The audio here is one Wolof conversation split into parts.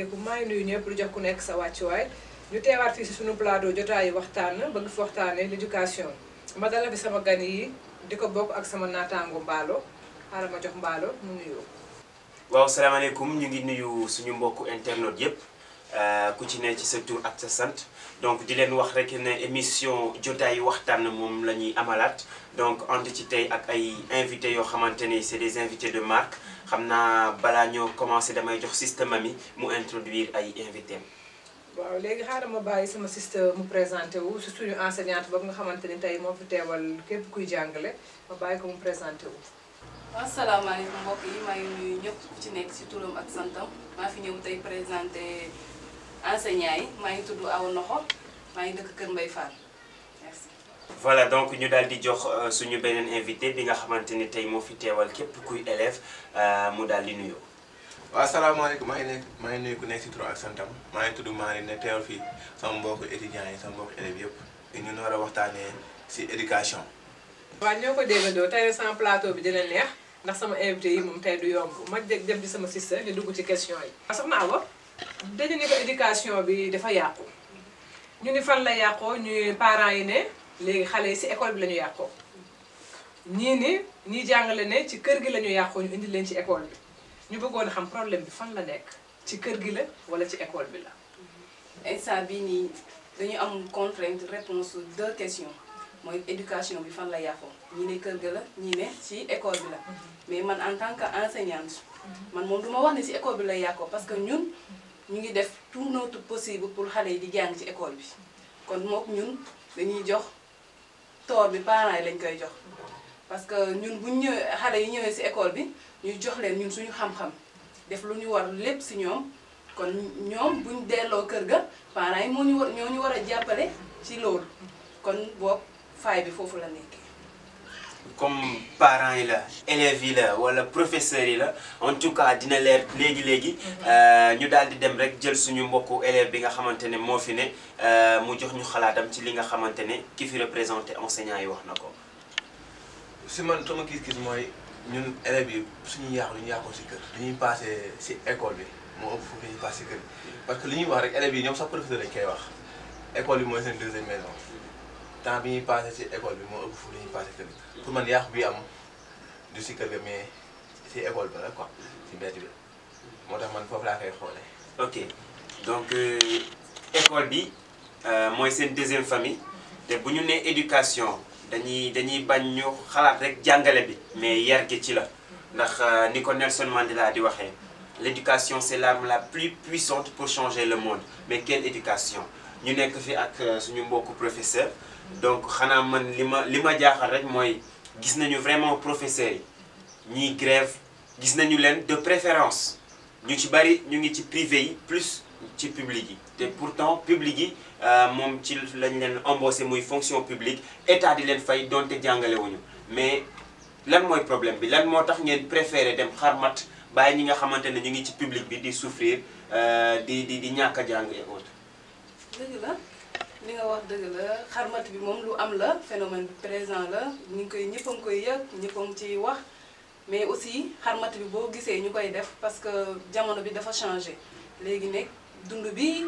asalaamaaleykum maa ngi nuyu ñëpp di jox ku nekk sa wàccuwaay ñu teewaat fii si suñu plateau jotaayu waxtaan bëgg fi waxtaanee l'éducation ma dala fi sama gan yi di ko bokk ak sama naataango Mballo xaaral ma jox Mballo mu nuyoo. waaw salaamaaleykum ñu ngi nuyu suñu mbokku internet yëpp ku ci ne ci sa tur ak sa sant donc di leen wax rek ne émission jotaayu waxtaan moom la ñuy amalaat donc ànd ci tey ak ay invités yoo xamante ni c'est des invités de marque xam naa balaa ñoo commencé damay jox système mi mu introduire ay invités am. waaw léegi xaaral ma bàyyi sama système mu présenté wu si suñu enseignante boobu nga xamante ni tey moo fi teewal képp kuy jàngale ma bàyyi ko mu présenté wu. asalaamaaleykum mbokk yi maa ngi nuyu ñëpp ku ci nekk si turam ak santam maa fi ñëw tey présenté enseignants yi maa ngi tudd Awa Noxo maa ngi dëkk Kër Mbaye Fall merci. voilà donc ñu daal di jox suñu beneen invité bi nga xamante ni tey moo fi teewal képp kuy élève mu daal di nuyoo. waaw asalaamaaleykum maa ngi nuyu ku nekk si turam ak santam maa ngi tudd Malick ne teewal fii sama mbokku étudiants yi sama mbokku élèves yëpp ñu war a waxtaanee si éducation. waaw ñoo ko déggandoo tey sama plateau bi dina neex. ndax sama invité yi moom tey du yomb ma jëm di sama sister di dugg ci question yi. soxna Awa dañu ni ko éducation bi dafa yàqu ñu ni fan la yàqoo ñuy parents yi ne léegi xale yi si école bi la ñu yàqoo ñii ni ñii jàngale ne ci kër gi la ñu yàqoo ñu indi leen ci école bi ñu bëggoon a xam problème bi fan la nekk ci kër gi la wala ci école bi la. instant bii nii dañu am contrainte réponse 2 questions. mooy éducation bi fan la yàqoo ñii ne kër ga la ñii ne ci école bi la mais man en tant que enseignante man moom duma wax ne ci école bi la yàqoo parce que ñun ñu ngi def tout notre possible pour xale yi di jàng ci école bi kon mook ñun dañuy jox toor bi parents yi lañ koy jox parce que ñun buñ ñëwee xale yi ñëwee ci école bi ñuy jox leen ñun suñu xam-xam def lu ñu war lépp ci ñoom kon ñoom buñ delloo kër ga parents yi ñoo ñu war a jàppale ci loolu kon boog faay bi foofu la nekkee. comme parents yi la élèves yi la wala professeurs yi la en tout cas dina leer léegi ñu daal di dem rek jël suñu mbokku élève bi nga xamante ne moo fi ne mu jox ñu xalaatam ci li nga xamante ne ki fi représenté enseignants yi wax na ko. si man sama gis-gis mooy ñun élèves yi suñu yàqu ñu yàqoo si kër. li ñuy passé si école bi moo ëpp foofu ñuy passé si kër parce que li ñuy wax rek élèves yi ñoom sax professeur lañ koy wax école bi mooy seen deuxième maison. temps bi ñuy passé ci école bi moo ëpp fu ñuy passé kër gi pour man yàqu bi am du si kër ga mais ci école bi la quoi ci mbedd bi moo tax man foofu laa koy xoolee. ok donc école bi mooy seen deuxième famille te bu ñu nee éducation dañuy bañ ñu xalaat rek jàngale bi mais yar gi ci la ndax ni ko Nelson Mandela di waxee l'éducation c'est l'arme la plus puissante pour changer le monde mais quelle éducation ñu nekk fi ak suñu mbokku professeur. donc xanaa man li ma jaaxal rek mooy gis nañu vraiment professeurs yi ñiy grève gis nañu leen de préférence ñu ci bari ñu ngi ci privé yi plus ci public yi te pourtant public yi moom ci lañ leen embauché muy fonction publique état di leen fay donte jàngale wuñu mais lan mooy problème bi lan moo tax ngeen préféré dem xarmat bàyyi ñi nga xamante ne ñu ngi ci public bi di souffrir di ñàkk a jàng et autres. dëgg la. li nga wax dëgg la xarmat bi moom lu am la phénomène bi présent la ñu ngi koy ñëpp a ngi koy yëg ñëpp a ngi ciy wax mais aussi xarmat bi boo gisee ñu koy def parce que jamono bi dafa changé léegi nekk dund bi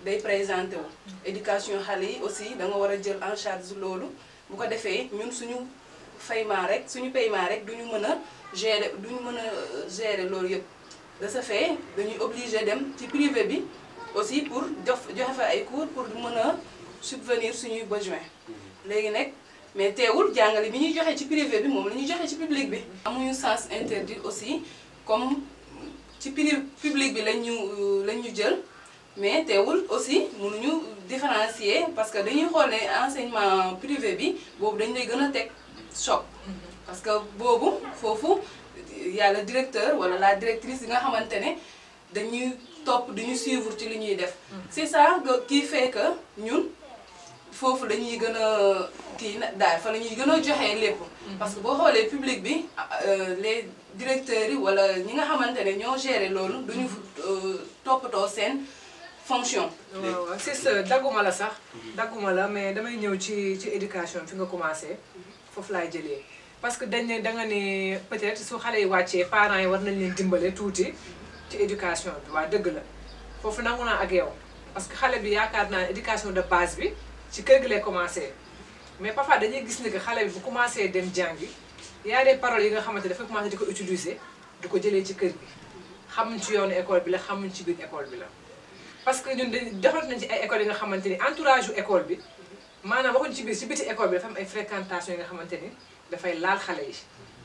day présenté wu. éducation xale yi aussi da nga war a jël en charge loolu bu ko defee ñun suñu paiement rek duñu mën a gérer loolu yëpp de ce fait dañuy obligé dem ci privé bi aussi pour joxe fa ay cours pour mën a subvenir suñuy besoin léegi nag mais teewul jàngale bi ñuy joxe ci privé bi moom la ñuy joxe ci public bi. amuñu sens interdit aussi comme ci public bi lañ ñu jël mais teewul aussi mënuñu différencier parce que dañuy xool ne enseignement privé bi boobu dañ lay gën a teg choc. parce que boobu foofu y a le directeur wala la directrice yi nga xamante ne dañuy topp duñu suivre ci li ñuy def. c'est ça qui fait que ñun. foofu dañuy gën a kii daal fa la ñuy gën a joxe lépp. parce que boo xoolee public bi les directeurs yi wala ñi nga xamante ne ñoo gérer loolu duñu toppatoo seen fonction. waaw c'est dagguma la sax. dagguma la mais damay ñëw ci éducation fi nga commencé foofu laay jëlee. parce que dañ ne danga ne peut-être su xale yi wàccee parents yi war nañ leen dimbale tuuti ci éducation bi waa dëgg la foofu nangu naa ak yow parce que xale bi yaakaar naa éducation de base bi ci kër gi lay commencé mais parfois dañuy gis ni que xale bi bu commencé dem jàngi y a des paroles yi nga xamante dafa commencé di ko utiliser di ko jëlee ci kër gi xamuñ ci yoonu école bi la xamuñ ci biir école bi la. parce que ñun dañuy defal nañ ci ay écoles yi nga xamante ni entourage yu école bi maanaam waxuñ ci biir ci biti école bi dafa am ay fréquentation yi nga xamante ni dafay laal xale yi.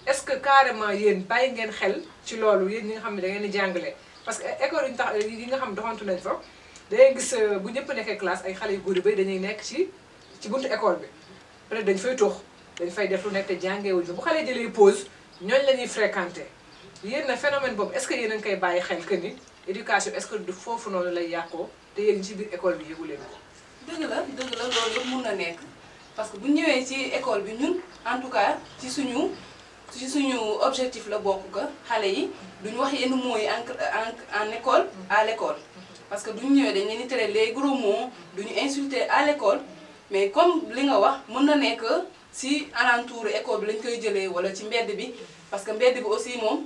est-ce que carrément yéen bàyyi ngeen xel ci loolu yéen ñi nga xam ne da ngeen di jàngale parce que école yi ñu tax yi nga xam ne doxantu nañ fa dangay gis bu ñëpp nekkee classe ay xale yu góor yu bëri dañuy nekk ci buntu école bi peut-être dañ fay tox dañ fay def lu nekk te jàngeewuñ fa bu xale jëlee pause ñooñu la ñuy fréquenter yéen na phénomène boobu est-ce que yéen a ngi koy bàyyi xel que ni éducation est-ce que du foofu noonu lay yàqoo te yéen ci biir école bi yëgu leen ko. dëgg la loolu yëpp mun na nekk parce que bu ñu ñëwee ci école bi ñun en tout cas ci suñu objectif la bokk que xale yi duñu wax yenn mots yi en école à l'école parce que duñu ñëwee dañ leen di tere les gros mots duñu insulter à l'école mais comme li nga wax mën na nekk si alentour école bi lañ koy jëlee wala ci mbedd bi parce que mbedd bi aussi moom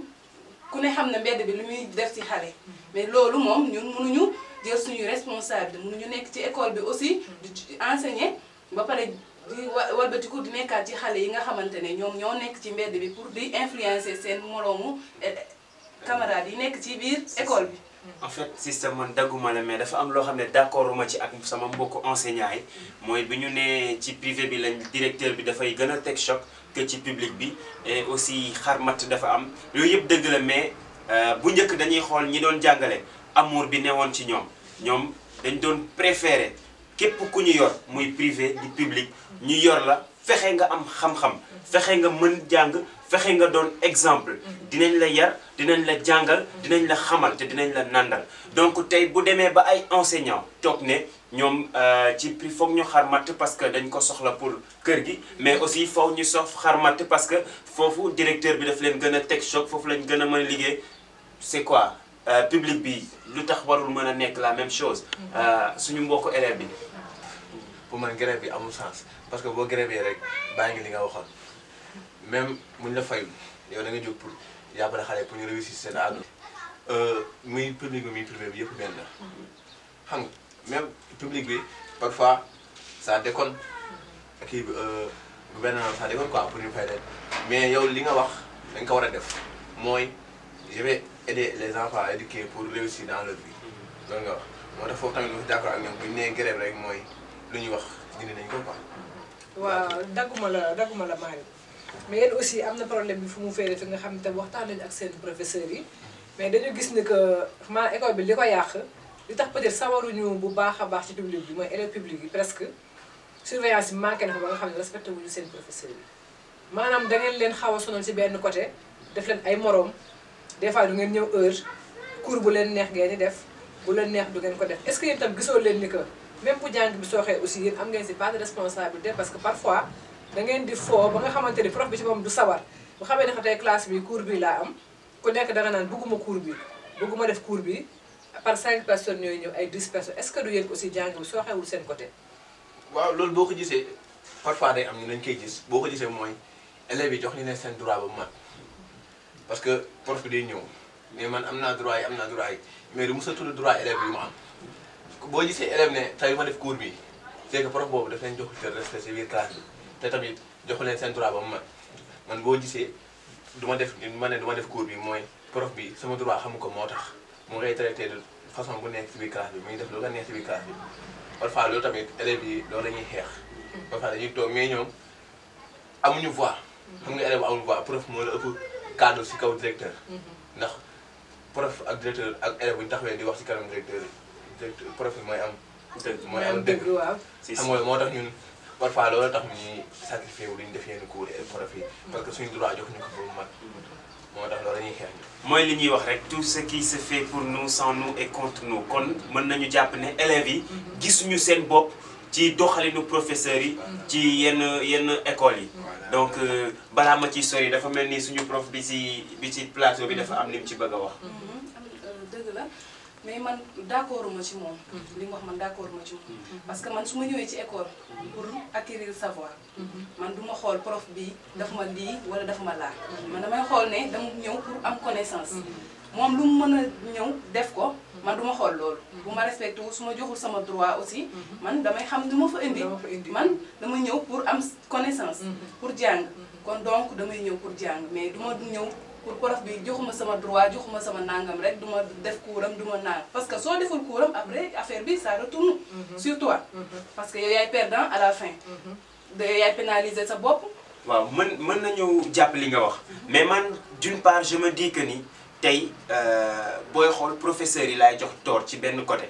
ku ne xam ne mbedd bi lu muy def ci xale mais loolu moom ñun mënuñu jël suñu responsabilité mënuñu nekk ci école bi aussi di enseigner ba pare di walbatiku di nekkaat ci xale yi nga xamante ne ñoom ñoo nekk ci mbedd bi pour di influencer seen moroomu camarades yi nekk ci biir école bi. en fait système man dagguma la mais dafa am loo xam ne d'accord ma ci ak sama mbokku enseignants yi mooy bi ñu nee ci privé bi lañ directeur bi dafay gën a teg choc que ci public bi et aussi xarmat dafa am yooyu yëpp dëgg la mais bu njëkk dañuy xool ñi doon jàngale amour bi newoon ci ñoom dañ doon préférer képp ku ñu yor muy privé di public ñu yor la fexe nga am xam-xam fexe nga mën jàng fexe nga doon exemple dinañ la yar dinañ la jàngal dinañ la xamal te dinañ la nandal donc tey bu demee ba ay enseignants toog ne ñoom ci prix foog ñu xarmat parce que dañ ko soxla pour kër gi mais aussi foog ñu sof xarmat parce que foofu directeur bi daf leen gën a teg choc foofu lañ gën a mën a liggéey c'est quoi public bi lu tax warul mën a nekk la même chose suñu mbokku élève bi. pour man grève bi amul sens parce que boo grève rek bàyyi nga li nga waxoon même muñ la fayul yow da nga jóg pour jàppale xale pour ñu réussir seen àdduna. muy public bi muy privé bi yëpp benn la xam nga même public bi parfois ça déconne kii bi gouvernement ça déconne quoi pour ñu fay leen mais yow li nga wax dañ ko war a def mooy je vais aider les enfants à éduquer pour réussir dans leur vie loolu nga wax moo tax foofu tamit lu d'accord ak ñoom bu ñu nee grève rek mooy lu ñuy wax dindi nañ ko quoi. waaw dagguma la Malick mais yéen aussi am na problème bi fu mu féeree fi nga xam ne te waxtaan nañu ak seen professeurs yi mais dañu gis ni que maanaam école bi li ko yàq li tax peut-être sawaruñu bu baax a baax ci public bi mooy élèves publics yi presque surveillance bi manqué na fa ba nga xam ne respecté wuñu seen professeurs yi maanaam da ngeen leen xaw a sonal ci benn côté def leen ay moroom des fois du ngeen ñëw heure cours bu leen neex ngeen di def bu leen neex du ngeen ko def est-ce que yéen itam gisoo leen ni que même bu jàng bi sooxee aussi yéen am ngeen si pas de responsabilité parce que parfois da ngeen di foo ba nga xamante ni prof bi ci moom du sawar bu xamee ne tey classe bi cours bi laa am ku nekk danga naan bëgguma cours bi bëgguma def cours bi par 5 personnes ñooy ñëw ay 10 personnes est-ce que du yéen aussi jàng bi sooxewul seen côté. waaw loolu boo ko gisee parfois day am ñu dañ koy gis boo ko gisee mooy élèves yi jox ñu ne seen droit ba mu mat parce que prof bi day ñëw mais man am naa droit yi mais du mos a tudd droit élèves yi mu am. boo gisee élève ne tey ma def cours bi c'est que prof boobu daf leen jox te respect ci biir classe bi te tamit joxu leen seen droit ba mu mat man boo gisee du ma def cours bi mooy prof bi sama droit xamu ko moo tax mu ngay traité de façon bu nekk ci biir classe bi muy def lu la neex ci biir classe bi parfois loolu tamit élèves yi loolu dañuy xeex parfois dañuy toog mais ñoom amuñu voix xam nga élève bu amul voix prof moo la ëpp cadre ci kaw directeur ndax prof ak directeur ak élève bu ñu taxawee di wax ci kanam directeur prof mooy am dëgg waaw xam nga moo tax ñun parfois loolu tax ñuy sacrifié wu duñu def yenn cours yi prof yi parce que suñu droit jox ñu ko ba mu mat moo tax loolu dañuy xeex mooy li ñuy wax rek tout ce qui se fait pour nous sans nous et contre nous kon mën nañu jàpp ne élèves yi gisuñu seen bopp ci doxalinu professeurs yi ci yenn écoles yi donc balaa ma ci sori dafa mel ni suñu prof bi ci plateau bi dafa am li mu ci bëgg a wax dëgg la mais man d'accord ma ci moom li nga wax man d'accord ma ci moom parce que man su ma ñëwee ci école pour acquérir savoir man du ma xool prof bi dafa ma lii wala dafa ma laa man damay xool ne dama ñëw pour am connaissance moom lu mu mën a ñëw def ko man du ma xool loolu bu ma respecté wu su ma joxul sama droit aussi man damay xam du ma fa indi man dama ñëw pour am connaissance pour jàng kon donc damay ñëw pour jàng mais du ma ñëw pour prof bi joxuma sama droit joxuma sama nangam rek du ma def kuuram du ma naan parce que soo deful kuuram après affaire bi ça retourne sur toi parce que yow yaay perdant à la fin de yow yaay pénaliser sa bopp. waaw mën nañu jàpp li nga wax mais man d'une part je me dis que ni tey booy xool professeurs yi laay jox tort ci benn côté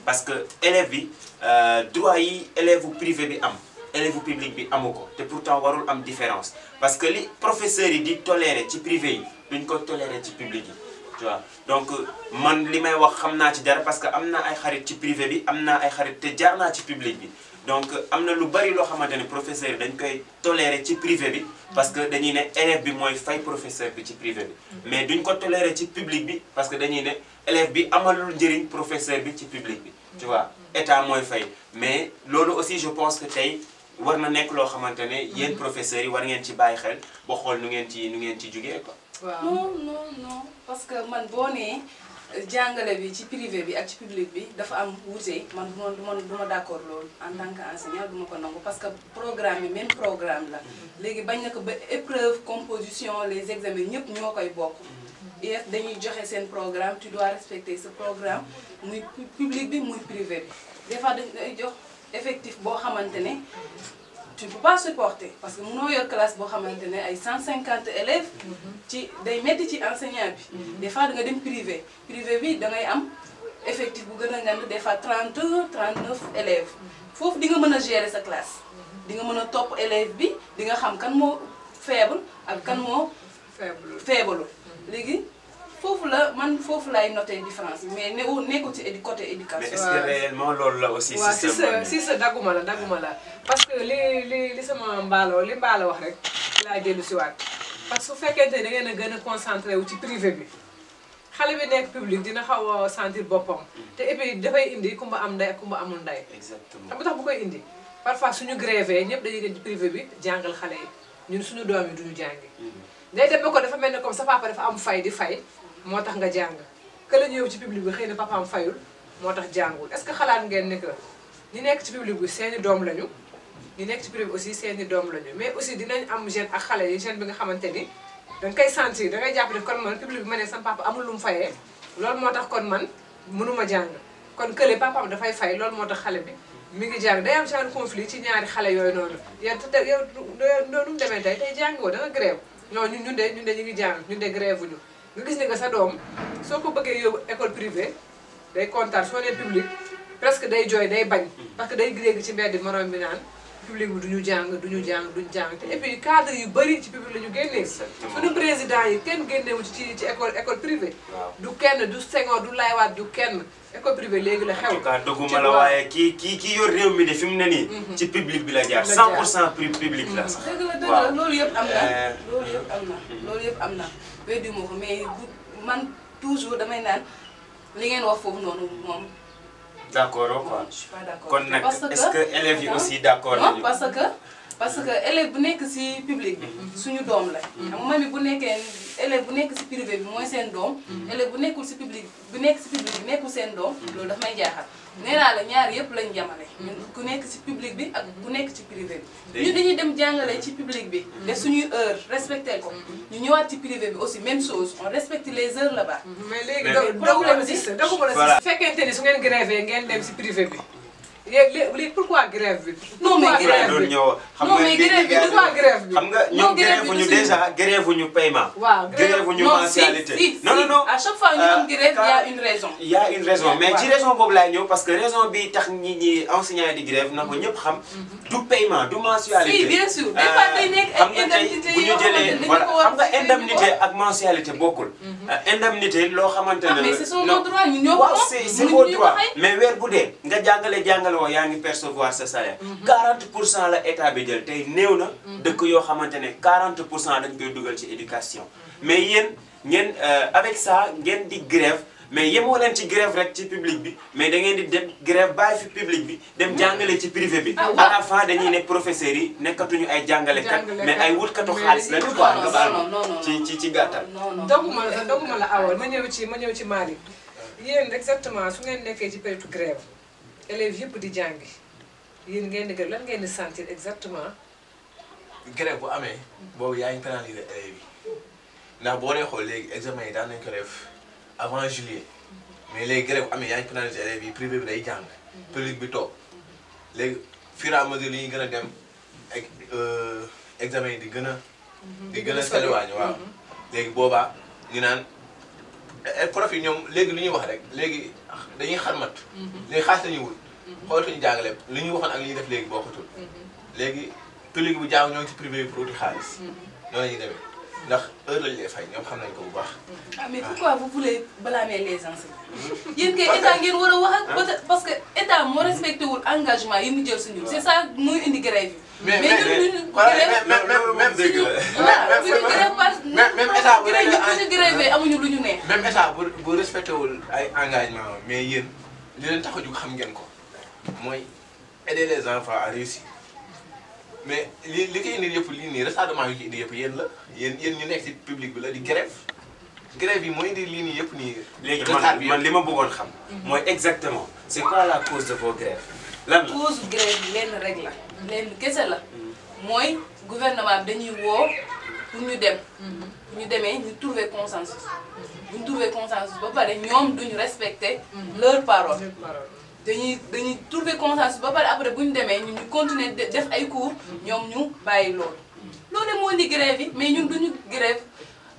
parce que élève bi droit yi élève privé bi am élève public bi amu ko te pourtant warul am différence parce que li professeurs yi di tolérer ci privé yi duñ ko tolérer ci public yi tu vois donc man li may wax xam naa ci dara parce que am naa ay xarit ci privé bi am naa ay xarit te jaar naa ci public bi donc am na lu bari loo xamante ne professeur yi dañ koy tolérer ci privé bi parce que dañuy ne élève bi mooy fay professeur bi ci privé bi mais duñ ko tolérer ci public bi parce que dañuy ne élève bi amalul njëriñ professeur bi ci public bi tu vois état mooy fay mais loolu aussi je pense que tey war na nekk loo xamante ne yéen professeurs yi war ngeen ci bàyyi xel ba xool nu ngeen ci jugee quoi. waaw non parce que man boo nee jàngale bi ci privé bi ak ci public bi dafa am wuute man du ma d'accord loolu en tant que enseignant du ma ko nangu parce que programme yi même programme la léegi bañ na ko ba épreuve composition les examens ñëpp ñoo koy bokk IEF dañuy joxe seen programme tu dois respecter ce programme muy public bi muy privé bi des fois dañ lay jox effectif boo xamante ne tu ne peux pas supporter parce que mënoo yor classe boo xamante ne ay 150 élèves ci day métti ci enseignant bi des fois da nga dem privé bi da ngay am effectif bu gën a ngand des fois 30 39 élèves foofu di nga mën a gérer sa classe di nga mën a topp élève bi di nga xam kan moo faible ak kan moo faible léegi foofu la man foofu laay noter différence mais nekkul ci côté éducation. mais est-ce que réellement loolu la aussi. si sa dagguma la parce que li sama li mbaalo wax rek laay dellu si waat parce que su fekkente ne da ngeen a gën a concentré wu ci privé bi xale bi nekk public dina xaw a sentir boppam te et puis dafay indi kumba am ndey ak kumba amul ndey. exactement xam nga tax bu koy indi parfois suñu grévé ñëpp dañuy dem ci privé bi jàngal xale yi ñun suñu doom yi duñu jàngi. day dem ba ko dafa mel ne comme sa papa dafa am fay di fay. moo tax nga jàng que la ñëw ci public bi xëy na papaam fayul moo tax jàngul est-ce que xalaat ngeen ne que ñi nekk ci public bi seeni doom lañu ñi nekk ci privé bi aussi seeni doom lañu mais aussi dinañ am jeune ak xale yi jeune bi nga xamante ni danga koy sentir dangay jàpp ne kon man public bi ma ne sama papa amul lu mu fayee loolu moo tax kon man mënuma jàng kon kële papaam dafay fay loolu moo tax xale bi mi ngi jàng day am genre conflit ci ñaari xale yooyu noonu yow nu mu demee tey jàngoo da nga grève non ñun de ñu ngi jàng ñun de grève ñu nga gis ne nga sa doom soo ko bëggee yóbbu école privée day kontaan soo nee public presque day jooy day bañ parce que day dégg ci mbedd morom bi naan public bi duñu jàng te et puis cadre yu bëri ci public la ñu génnee suñu président yi kenn génnewu ci école privée du kenn du Senghor du Laye Wade du kenn école privée léegi la xew en tout cas doguma la waaye kii yor réew mi de fi mu ne nii ci public bi la jaar 100% public la sax dëgg la loolu yëpp am na weddi moo ko mais man toujours damay naan li ngeen wax foofu noonu moom. d'accord quoi. je suis pas d'accord kon nag est-ce que élèves yi aussi d'accord nañu. parce que élève bu nekk ci public bi suñu doom la. xam nga mami bu nekkee élève bu nekk ci privé bi mooy seen doom. élève bu nekkul ci public bi nekkul seen doom. loolu daf may jaaxal. nee naa la ñaar yëpp lañ jamale. ku nekk ci public bi ak ku nekk ci privé bi. ñu dañuy dem jàngale ci public bi. def suñuy heure respecté ko. ñu ñëwaat ci privé bi aussi même chose on respecte les heures là-bas. mais léegi problème si su fekkente ni su ngeen grévé ngeen dem ci privé bi. léegi pourquoi grève bi. non mais grève bi pourquoi grève bi xam nga ñoom grève ñu déjà grève ñu paiement. waaw grève ñu mensualité. non à chaque fois ñu am grève il y a une raison. il y a une raison mais ci raison boobu laay ñëw parce que raison bi tax ñi enseignants di grève na ko ñëpp xam du paiement du mensualité. si bien sûr des fois day nekk ay indemnité bu ñu jëlee voilà xam nga indemnité ak mensualité bokkul. indemnité loo xamante ne. mais c'est son droit ñu ñoo ko waaw c'est vos droits mais weer bu dee nga jàngale yaa ngi percevoir sa salaire 40% la état bi jël tey néew na dëkk yoo xamante ne 40% dañ koy dugal ci éducation mais yéen ngeen avec ça ngeen di grève mais yemoo leen ci grève rek ci public bi mais da ngeen di dem grève bàyyi fi public bi dem jàngale ci privé bi à la fin dañuy ne professeurs yi nekkatuñu ay jàngalekat mais ay wutkatu xaalis lañu quoi nga baal ci gàttal doguma la awoon ma ñëw ci Malick yéen exactement su ngeen nekkee ci période grève élèves yëpp di jàngi yéen ngeen di grève lan ngeen di sentir exactement. grève bu amee boobu yaa ngi pénaliser élèves yi ndax boo dee xool léegi examen yi daan nañ ko def avant juillet mais léegi grève bu amee yaa ngi pénaliser élèves yi privé bi day jàng public bi toog léegi fur et à mesure li ñuy gën a dem ak examen yi di gën a seliwaañu waaw léegi boobaa ñu naan prof yi ñoom léegi lu ñuy wax rek léegi dañuy xarmat léegi xaalis lañuy wut xoolatuñu jàngale li ñuy waxoon ak li ñuy def léegi bokkatul léegi public bu jàng ñoo ngi ci privé bi pour uti xaalis noonu la ñuy demee ndax heure lañu lay fay ñoom xam nañ ko bu baax. ah mais pourquoi vous voulez blâmer les enseignants. yéen kay état ngeen war a wax ak parce que état moo respecté wul engagement yi mu jël suñu. c'est ça muy indi grève yi. mais même dëgg la même état bu ñu grève amuñu lu ñu ne. même état bu respecté wul ay engagement mais yéen li leen tax a jug xam ngeen ko mooy aider les enfants à réussir. mais li koy indi yëpp lii nii retardement yi ci indi yëpp yéen la yéen ñu nekk ci public bi la di grève yi mooy indi lii nii yëpp nii. léegi man li ma bëggoon xam. mooy exactement c'est quoi la cause de vos grèves. lan la cause grève bi lenn rek la. lenn kese la. mooy gouvernement bi dañuy woo pour ñu dem. bu ñu demee ñu trouver consensus. bu ñu trouver consensus ba pare ñoom duñu respecter leur parole. dañuy trouver consensus ba pare après bu ñu demee ñun ñu continuer def ay cours ñoom ñu bàyyi loolu moo indi grève yi mais ñun duñu grève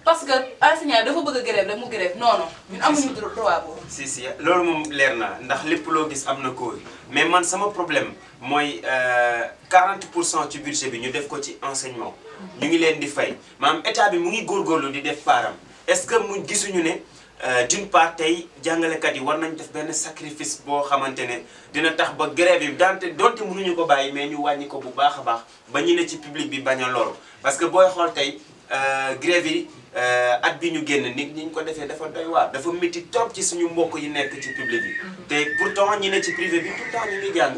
parce que enseignant dafa bëgg a grève rek mu grève non non ñun amuñu droit boobu. si loolu moom leer na ndax lépp loo gis am na cause mais man sama problème mooy 40% ci budget bi ñu def ko ci enseignement ñu ngi leen di fay maanaam état bi mu ngi góorgóorlu di def paaram est-ce que mu gisuñu ne. D'une part tey jàngalekat yi war nañ def benn sacrifice boo xamante ne dina tax ba grève yi donte mënuñu ko bàyyi mais ñu wàññi ko bu baax a baax ba ñu ne ci public bi bañ a loru parce que booy xool tey grève yi at bi ñu génn nit ñi ñu ko defee dafa doy waar dafa métti trop ci suñu mbokk yi nekk ci public bi te pourtant ñi ne ci privé bi tout le temps ñu ngi jàng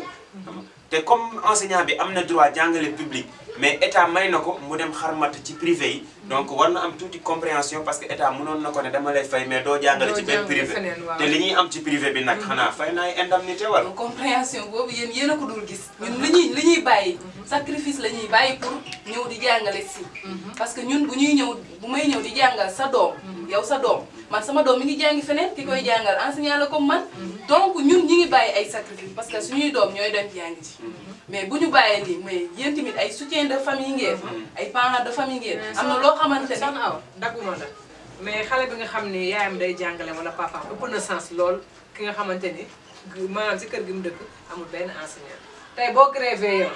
te comme enseignant bi am na droit jàngale public mais état may na ko mu dem xarmat ci privé yi donc war na am tuuti compréhension parce que état mënoon na ko ne dama lay fay mais doo jàngale ci benn privé te li ñuy am ci privé bi nag xanaa fay na ay indemnité wala. compréhension boobu yéen a ko dul gis ñun li ñuy bàyyi sacrifice la ñuy bàyyi pour ñëw di jàngale si parce que ñun bu may ñëw di jàngal sa doom yow sa doom man sama doom mi ngi jàngi feneen ki koy jàngal enseignant la comme man donc ñun ñi ngi bàyyi ay sacrifice parce que suñuy doom ñooy dem jàngi ci mais bu ñu bàyyee lii mais yéen tamit ay soutien de famille ngeen ay parents de famille ngeen am na loo xamante ne soxna Awa dagguma la mais xale bi nga xam ne yaayam day jàngale wala papaam ëpp na sens lool ki nga xamante ni maanaam si kër gi mu dëkk amul benn enseignant tey boo grévé yow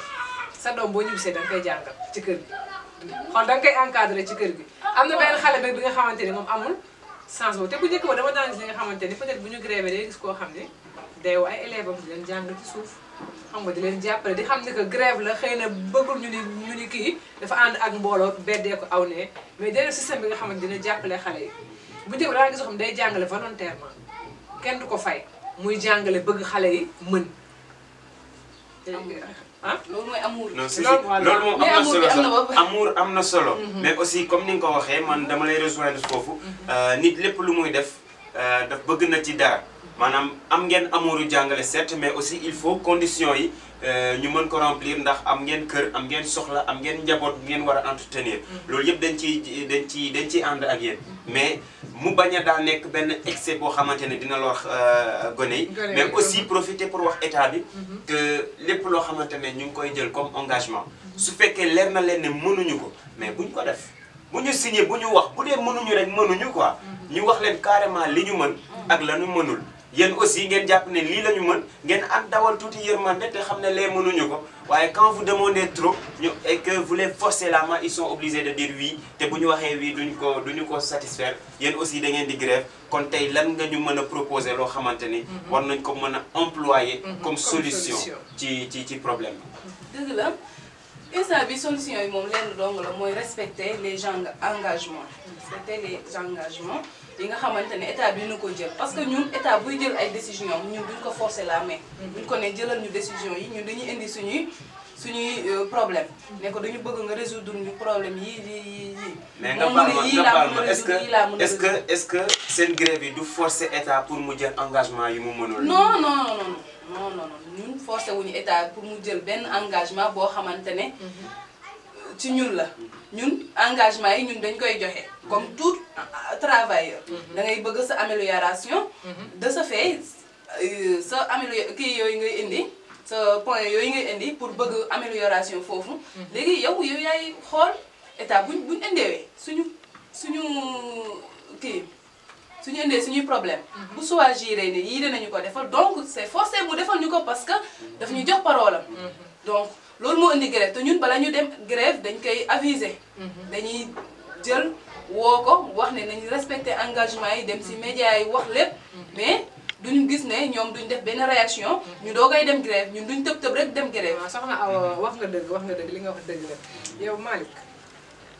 sa doom boo ñibbisee da nga koy jàngal ci kër gi xool da nga koy encadré ci kër gi am na benn xale bi nga xamante ni moom amul sens boobu te bu njëkk ba dama daan gis li nga xamante ni peut-être bu ñu grévé day gis koo xam ne day woo ay élèves am di leen jàngal ci suuf xam nga di leen jàppale di xam ne que grève la xëy na bëggul ñu ni kii dafa ànd ak mbooloo beddee ko aw ne mais day def système bi nga xamante dina jàppale xale yi bu njëkk ba daa gis xam day jàngale volontairement kenn du ko fay muy jàngale bëgg xale yi mën ah loolu mooy amour. non si loolu moom am na solo sax amour am na solo. mais aussi comme ni nga ko waxee man dama lay rejoindre foofu. nit lépp lu muy def daf bëgg na ci dara maanaam am ngeen amouru jàngale certes mais aussi il faut conditions yi ñu mën ko remplir ndax am ngeen kër am ngeen soxla am ngeen njaboot ngeen war a entretenir. loolu yëpp dañ ciy ànd ak yéen. mais mu bañ a daa nekk benn excès boo xamante ne dina la wax gone yi. mais aussi profiter pour wax état bi. que lépp loo xamante ne ñu ngi koy jël comme engagement. su fekkee leer na leen ne mënuñu ko mais buñ ko def bu ñu signé bu ñu wax bu dee mënuñu rek mënuñu quoi. ñu wax leen carrément li ñu mën ak la ñu mënul. yéen aussi ngeen jàpp ne lii la ñu mën ngeen ak dawal tuuti yërmande te xam ne lee mënuñu ko waaye quand vous demandez trop ñu et que vous les forcez la main ils sont obligés de dire oui te bu ñu waxee oui duñu ko satisfaire yéen aussi da ngeen di grève kon tey lan nga ñu mën a proposer loo xamante ni war nañ ko mën a employer comme solution ci problème bi. dëgg la instant bi solution yi moom lenn dong la mooy respecter les engagements respecter les engagements yi nga xamante ne état bi dina ko jël parce que ñun état buy jël ay décisions ñun duñ ko forcer la main. duñ ko ne jëlal ñu décision yi ñun dañuy indi suñuy problème ne ko dañu bëgg nga résoudre ñu problème yi mais nga baal ma est-ce que seen grève yi du forcer état pour mu jël engagement yi mu mënul. non ñun forcé wuñu état pour mu jël benn engagement boo xamante ne ci ñun la ñun engagement yi ñun dañ koy joxe comme tout travailleur da ngay bëgg sa amélioration de ce fait sa kii yooyu ngay indi sa point yooyu ngay indi pour bëgg amélioration foofu léegi yow yaay xool état buñ indewee suñu kii suñu indee suñuy problème bu choisir ne yii dinañu ko defal donc c'est forcé mu defal ñu ko parce que daf ñu jox parole am donc loolu moo indi grève te ñun bala ñu dem grève dañ koy aviser dañuy jël woo ko wax ne nañu respecter engagement yi dem ci médias yi wax lépp mais duñu gis ne ñoom duñ def benn réaction ñu doogay dem grève ñun duñ tëb rek dem grève. waaw soxna Awa wax nga dëgg li nga wax dëgg la yow Malick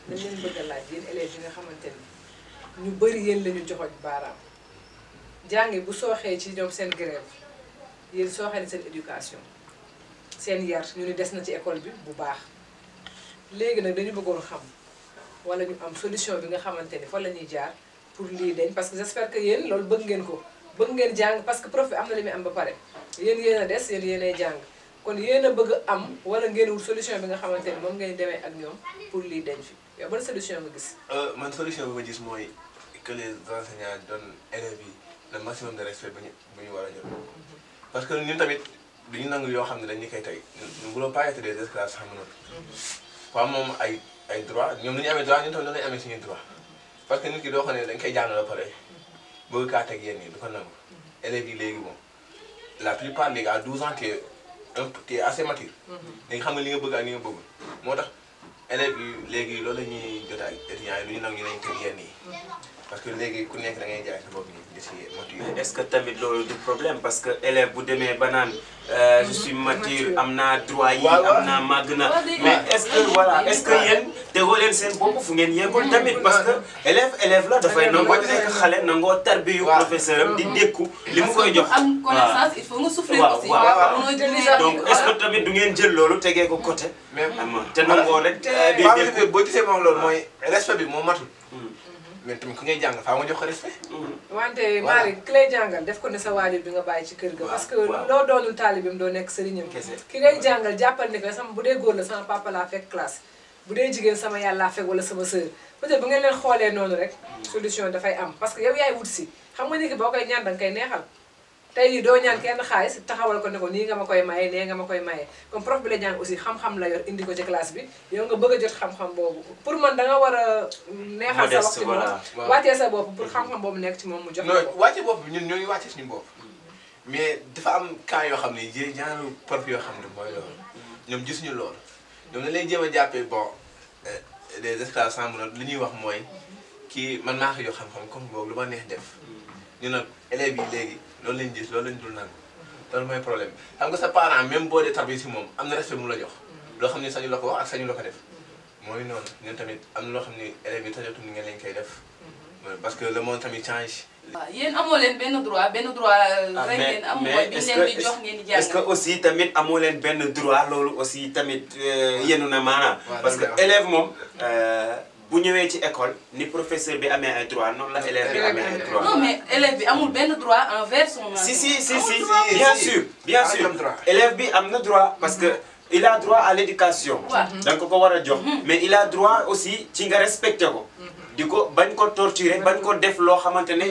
dañ leen bëgg a laaj yéen élèves yi nga xamante ni ñu bëri yéen la ñu joxoñ baaraam jàngi bu sooxee ci ñoom seen grève yéen sooxee seen éducation seen yar ñu ni des na ci école bi bu baax léegi nag dañu bëggoon xam wala ñu am solution bi nga xamante ni fa la ñuy jaar pour lii dañ parce que j'espère que yéen loolu bëgg ngeen ko bëgg ngeen jàng parce que prof bi am na li muy am ba pare yéen a des yéenay jàng kon yéen a bëgg am wala ngeen wut solution bi nga xamante ni moom ngeen demee ak ñoom pour lii dañ fi yow ban solution nga gis. man solution bi ma gis mooy que les enseignants donnent élèves yi le maximum de respect bu ñu war a jot parce que ñun tamit duñu nangu yoo xam ne dañu koy tey nous voulons pas être des esclaves sans note. waaw moom ay droit ñoom dañuy amee droit ñun tamit dañuy amee suñuy droit parce que nit ki doo xam ne dañ koy jàngal ba pare bëgg kaa teg yéen ñi du ko nangu élèves yi léegi bon la plupart léegi à 12 ans tu es assez mature. léegi xam nga li nga bëgg ak li nga bëggul moo tax élèves yi léegi loolu la ñuy jot ak étudiants yi lu ñu nangu ñu nañ teg yéen yi parce que léegi ku nekk da ngay jaay sa bopp yi di si mature. est-ce que tamit loolu du problème parce que élève bu demee ba naan je suis mature am naa droit yi am naa màgg na mais est-ce que voilà est-ce que yéen tegoo leen seen bopp fu ngeen yeggul tamit parce que élève la dafay nangoo nekk xale nangoo tarbiyu professeur am di dékku li mu koy jox. am connaissance il faut nga souffrir aussi. donc est-ce que tamit du ngeen jël loolu tegee ko côté. mais te nangoo rek. di dékku boo gisee ma wax loolu mooy respect bi moo matul. mais tamit ku ngay jàng faa nga jox ko respect. wante Marie ki lay jàngal def ko ne sa waajur bi nga bàyyi ci kër ga. parce que loo doonul taalibeem doo nekk sëriñam. ki ngay jàngal jàppal ni que sama bu dee góor la sama papa laa fekk classe bu dee jigéen sama yàllaa fekk wala sama sœur peut-être bu ngeen leen xoolee noonu rek solution dafay am parce que yow yaay wut si xam nga ni ki boo koy ñaan danga koy neexal. tey doo ñaan kenn xaalis taxawal ko ne ko nii nga ma koy maye nee nga ma koy maye comme prof bi la jàng aussi xam-xam la yor indi ko ci classe bi yow nga bëgg a jot xam-xam boobu pour man da nga war a neexal sa waxtu moom wàccee sa bopp pour xam-xam boobu nekk ci moom mu jox non wàcce bopp bi ñun ñoo ngi wàcce suñu bopp mais dafa am cas yoo xam ne genre prof yoo xam ne mooy loolu ñoom gisuñu loolu ñoom dañ lay jéem a jàppee bon des esclaves sans note li ñuy wax mooy kii man maa ko jox xam-xam comme boobu lu ma neex def ñu nag élèves yi léegi loolu lañ gis loolu lañ dul nangu loolu mooy problème bi xam nga sa parent même boo dee tarbi si moom am na respect mu la jox loo xam ne sañu la ko wax ak sañu la ko def mooy noonu ñun tamit am na loo xam ne élèves yi tajatum ni ngeen lañ koy def parce que le monde tamit change. waaw yéen amoo leen benn droit rek ngeen am mooy bi leen di jox ngeen di jàng. est-ce que aussi tamit amoo leen benn droit loolu aussi tamit yenu na maanaam parce que élève moom bu ñëwee ci école ni professeur bi amee ay droit noonu la élève bi amee ay droit. non mais élève bi amul benn droit envers son si bien sûr élève bi am na droit parce que il a droit à l'éducation. da nga ko war a jox. mais il a droit aussi ci nga respecté ko. di ko bañ ko torturer bañ ko def loo xamante ne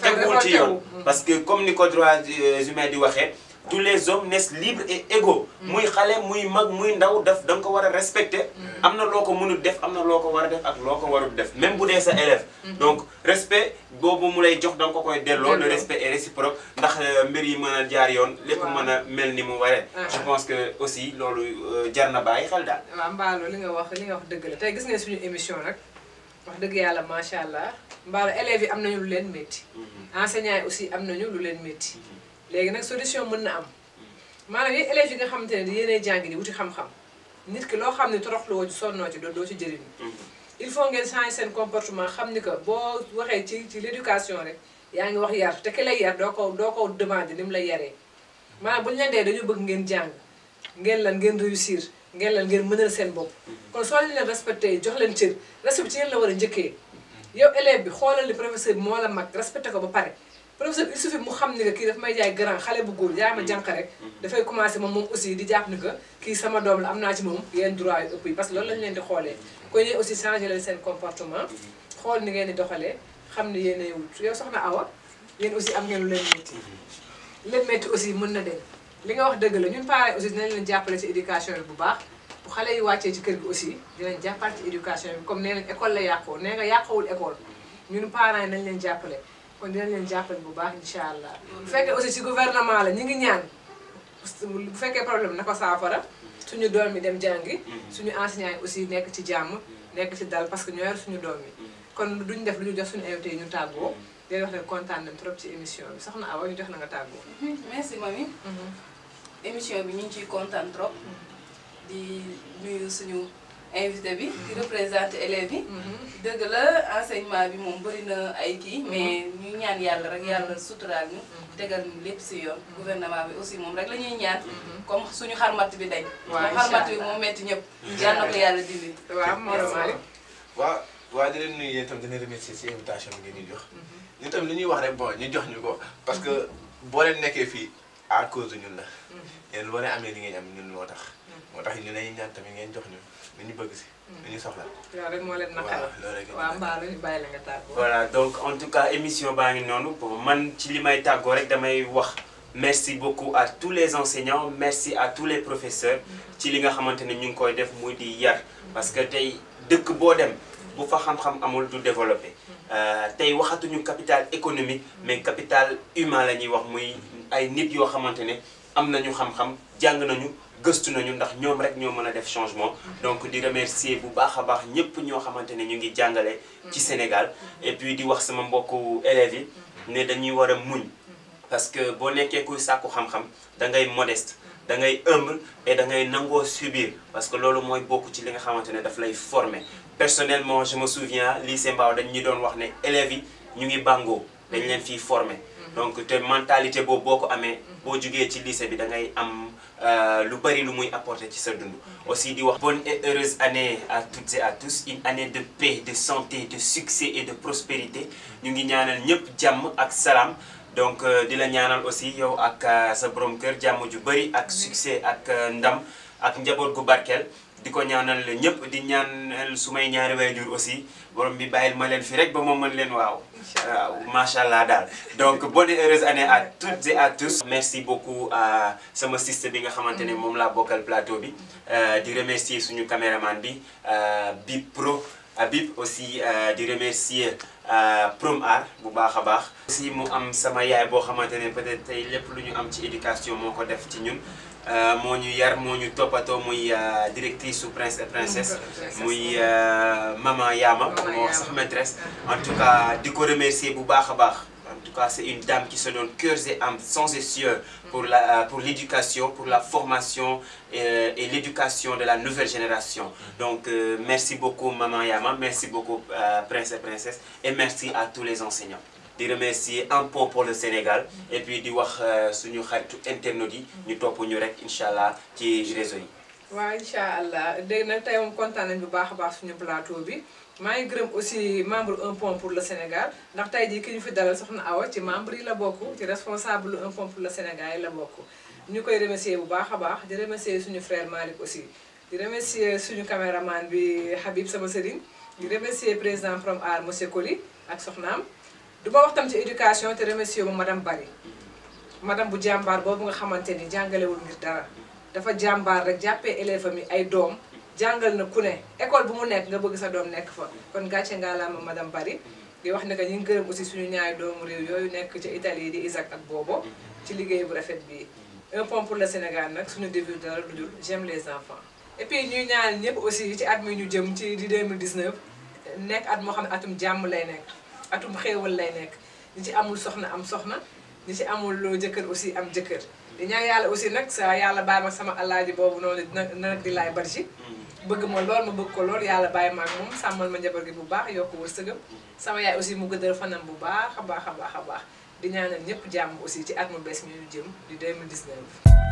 teguwul ci yoon. parce que comme ni ko droit humain di waxee. tous les hommes naissent libres et égaux. muy xale muy mag muy ndaw daf da nga ko war a respecter. am na loo ko mënul def am na loo ko war a def ak loo ko warul def même bu dee sa élève. donc respect boobu mu lay jox da nga ko koy delloo. le respect est réciproque ndax mbir yi mën a jaar yoon. lépp mën a mel ni mu waree. je pense que aussi loolu jar na bàyyi xel daal. waaw Mballo li nga wax dëgg la tey gis ngeen suñu émission nag wax dëgg yàlla macha allah Mballo élèves yi am nañu lu leen métti. enseignants yi aussi am nañu lu leen métti. léegi nag solution mën na am maanaam yéen élèves yi nga xamante ne yéenay jàngi di wuti xam-xam nit ki loo xam ne toroxloo ci sonnoo ci doo ci jëriñu. il faut ngeen changer seen comportement xam ni que boo waxee ci l'éducation rek yaa ngi wax yar te ki lay yar doo ko demander ni mu lay yaree maanaam bu ñu leen dee dañu bëgg ngeen jàng ngeen lan ngeen réussir ngeen lan ngeen mënal seen bopp kon soo leen respecté jox leen cër respect ci yéen la war a njëkkee yow élève bi xoolal li professeur bi moo la mag respecté ko ba pare professeur il suffit mu xam ni que kii daf may jaay grand xale bu góor jaay ma jànq rek dafay commencé moom aussi di jàpp ni que kii sama doom la am naa ci moom yenn droit yu ëpp yi parce que loolu lañ leen di xoolee kon yéen aussi changé leen seen comportement xool ni ngeen di doxalee xam ni yéen a wut yow soxna Awa yéen aussi am ngeen lu leen métti leen métti aussi mën na dem li nga wax dëgg la ñun parents aussi dinañ leen jàppale ci éducation bi bu baax bu xale yi wàccee ci kër gi aussi dinañ jàppale ci éducation bi comme nee nañ école la yàqoo nee nga yàqawul école ñun parents yi nañ leen jàppale kon dinañ leen jàppale bu baax incha allah bu fekkee aussi ci gouvernement la ñu ngi ñaan bu fekkee problème na ko saafara suñu doom yi dem jàngi suñu enseignants yi aussi nekk ci jàmm nekk ci dal parce que ñoo yor suñu doom yi kon duñ def lu ñu jox suñu invité yi ñu tàggoo day wax ne kontaan nañ trop ci émission bi soxna Awa ñu jox la nga tàggoo merci mami émission bi ñu ngi ciy kontaan trop di nuyu suñu invité bi di représenté élèves yi dëgg la enseignement bi moom bëri na ay kii mais ñu ñaan yàlla rek yàlla suturaal ñu tegal ñu lépp si yoon gouvernement bi aussi moom rek la ñuy ñaan comme suñu xarmat bi dañ xarmat bi moom metti ñëpp yàlla na ko yàlla dindi waaw Maodo Malick waaw di leen nuyu yéen itam dina remercier si invitation bi ngeen ñu jox ñun tamit li ñuy wax rek bon ñu jox ñu ko parce que boo leen nekkee fii à cause de ñun la yéen boo leen amee li ngeen am ñun moo tax ñu lay ñaan tamit ngeen jox ñu lu ñu bëgg si lu ñu soxla loolu rek moo leen naqara waaw mbaa ñu bàyyi la nga tàggoo voilà donc en tout cas émission baa ngi noonu bon man ci li may tàggoo rek damay wax merci beaucoup à tous les enseignants merci à tous les professeurs ci li nga xamante ne ñu ngi koy def muy di yar parce que tey dëkk boo dem bu fa xam-xam amul du développé tey waxatuñu capital économique mais capital humain la ñuy wax muy ay nit yoo xamante ne am nañu xam-xam jàng nañu gëstu nañu ndax ñoom rek ñoo mën a def changement donc di remercier bu baax a baax ñëpp ñoo xamante ne ñu ngi jàngale ci Sénégal et puis di wax sama mbokku élèves yi ne dañuy war a muñ parce que boo nekkee kuy sàkku xam-xam da ngay modeste da ngay humble et da ngay nangoo subir parce que loolu mooy bokk ci li nga xamante ne daf lay former personnellement je me souviens lycée Mbao dañ ñu doon wax ne élèves yi ñu ngi bàngoo dañ leen fiy former donc te mentalité boobu boo ko amee boo jugee ci lycée bi da ngay am lu bari lu muy apporter ci sa dund aussi di wax bonne et heureuse année à toutes et à tous une année de paix de santé de succès et de prospérité ñu ngi ñaanal ñëpp jàmm ak salaam donc di la ñaanal aussi yow ak sa borom kër jàmm ju bari ak succès ak ndam ak njaboot gu barkeel di ko ñaanal ñëpp di ñaanal su may ñaari waajur aussi borom bi bàyyil ma leen fi rek ba moom mën leen waaw macha allah daal donc bonne et heureuse année à toutes et à tous merci beaucoup à sama sister bi nga xamante ne moom laa bokkal plateau bi di remercier suñu caméraman bi Bip Pro Habib aussi di remercier Prom Art bu baax a baax aussi mu am sama yaay boo xamante ne peut-être tey lépp lu ñu am ci éducation moo ko def ci ñun moo ñu yar moo ñu toppatoo muy directrice su Prince et Princesse muy maman Yama moo wax sax maîtresse en tout cas di ko remercier bu baax a baax en tout cas c'est une dame qui se donne cœur et âme sans essuie pour l'éducation pour la formation et l'éducation de la nouvelle génération donc merci beaucoup maman Yama merci beaucoup Prince et Princesse et merci à tous les enseignants di remercier un pont pour le Sénégal et puis di wax suñu xaritu internautes yi ñu topp ñu rek incha allah ci réseau yi. waaw incha allah dégg nag tey moom kontaan nañ bu baax a baax suñu plateau bi maa ngi gërëm aussi membre un pont pour le Sénégal ndax tey jii ki ñu fi dalal soxna Awa ci membre yi la bokk ci responsable un pont pour le Sénégal yi la bokk. ñu koy remercier bu baax a baax di remercier suñu frère Malick aussi di remercier suñu caméraman bi Habib sama sëriñ di remercier président Prom Art monsieur Koli ak soxnaam. du ma wax tam ci éducation te remercier bu madame Bari madame bu jàmbaar boobu nga xamante ni jàngalewul ngir dara dafa jàmbaar rek jàppee élève am yi ay doom jàngal na ku ne école bu mu nekk nga bëgg sa doom nekk fa kon gàcce ngaalaama madame Bari di wax ne que ñu ngi gërëm aussi suñu ñaari doomu réew yooyu nekk ci Italie di Isaac ak Bobo ci liggéey bu rafet bii un pont pour le Sénégal nag suñu début dara du dul j'aime les enfants et puis ñuy ñaan ñëpp aussi ci at mi ñu jëm ci di 2019 nekk at moo xam ne atum jàmm lay nekk atum xéewal lay nekk ñi ci amul soxna am soxna ñi ci amul jëkkër aussi am jëkkër di ñaan yàlla aussi nag sa yàlla bàyyi ma sama alaaji boobu noonu nag di laay barci bëgg ma lool ma bëgg ko lool yàlla bàyyi ma ak moom sàmmal ma njaboot gi bu baax yokk wërsëgam sama yaay aussi mu gëddal fanam bu baax a baax a baax a baax di ñaanal ñëpp jàmm aussi ci at mu bees mi ñu jëm di 2019